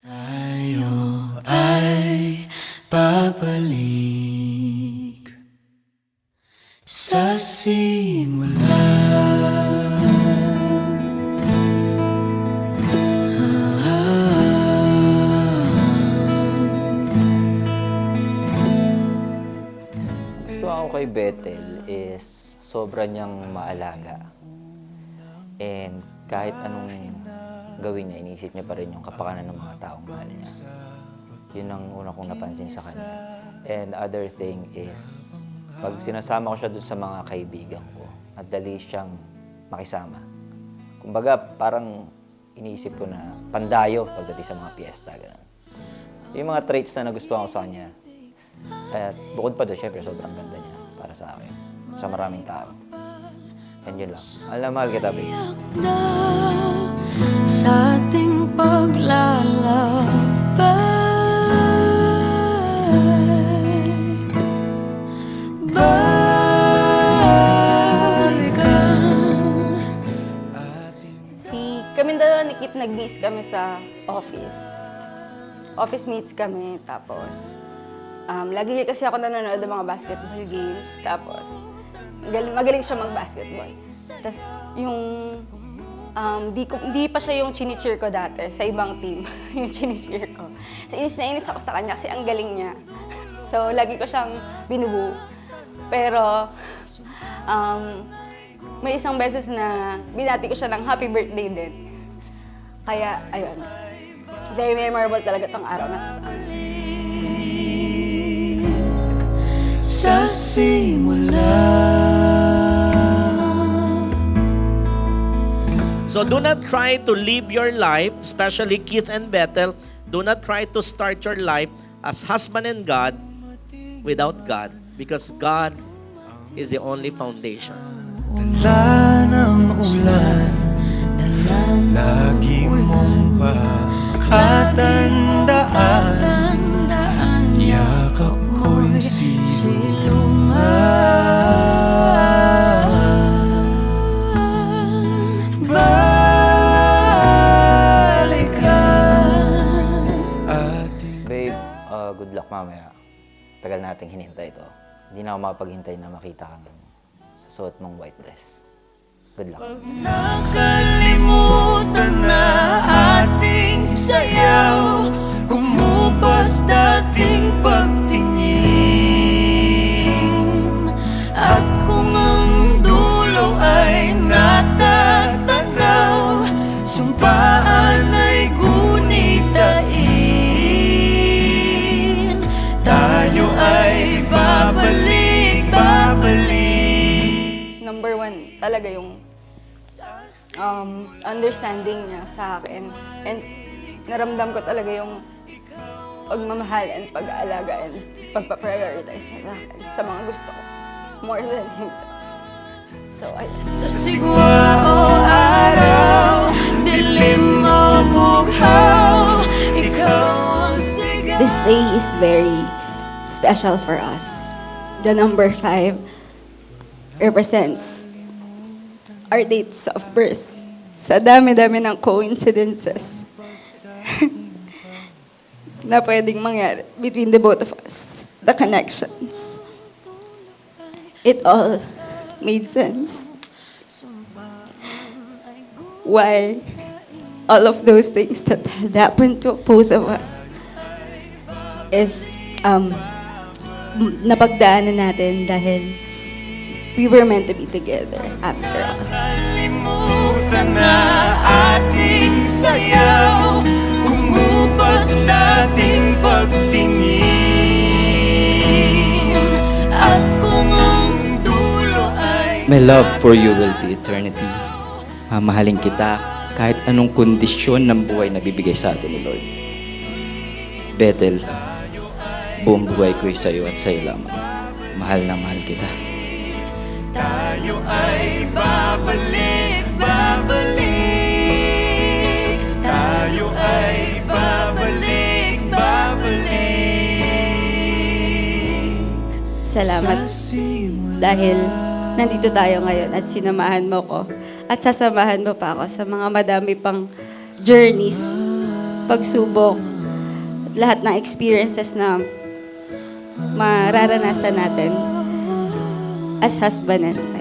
Tayo ay babalik sa simula. Gusto ako kay Bethel is sobra niyang maalaga. And kahit anong gawin niya, iniisip niya pa rin yung kapakanan ng mga taong mahal niya. Yun ang una kong napansin sa kanya. And other thing is, pag sinasama ko siya doon sa mga kaibigan ko, madali siyang makisama. Kumbaga, parang iniisip ko na pandayo pagdating sa mga piyesta. Ganun. Yung mga traits na nagustuhan ko sa kanya. At bukod pa doon, syempre, sobrang ganda niya para sa akin. Sa maraming tao. And yun lang. Alam na, mahal kita, babe. Sa ating paglalakbay, balikan. Kami dalawa ni Kit nag-meet kami sa office. Office meets kami, tapos lagi kasi ako nanonood ng mga basketball games, tapos magaling siya mag-basketball. Tapos yung di pa siya yung chini-cheer ko dati sa ibang team, yung chini-cheer ko. So inis na inis ako sa kanya kasi ang galing niya. So lagi ko siyang binubu. Pero may isang beses na binati ko siya ng happy birthday din. Kaya ayun, very memorable talaga tong araw na sa amin. Sa simula. So do not try to live your life, especially Keith and Bethel, do not try to start your life as husband and God without God, because God is the only foundation. Dala ng ulan, lagi mong pakatandaan, yakap ko'y silungan. Balikan ating... Babe, good luck mamaya. Tagal nating hinintay ito. Hindi na ako makapaghintay na makita kang sa suot mong white dress. Good luck. Nakalimutan na ating sayaw, kumupas dating pagtingin, at kung ang dulo ay natatag, talaga yung understanding niya sa akin. And naramdam ko talaga yung pagmamahal and pag-aalaga and pagpa-prioritize niya sa akin sa mga gusto ko. More than himself. So, Sa sigwa o araw, dilim o bughaw, ikaw ang sigaw. This day is very special for us. The number 5 represents our dates of birth. Sa dami-dami ng coincidences na pwedeng mangyari between the both of us. The connections. It all made sense. Why all of those things that had happened to both of us is napagdaanan natin dahil we were meant to be together after all. Kalimutan na ating sayaw, kumupas dating pagtingin, at kung ang dulo ay My love for you will be eternity. Mamahalin kita kahit anong kondisyon ng buhay na bibigay sa atin ni Lord. Bethel, buong buhay ko'y sa'yo at sa'yo lamang. Mahal na mahal kita. tayo ay babalik, babalik. Tayo ay babalik, babalik. Salamat dahil nandito tayo ngayon at sinamahan mo ko at sasamahan mo pa ako sa mga madami pang journeys, pagsubok, at lahat ng experiences na mararanasan natin as husband and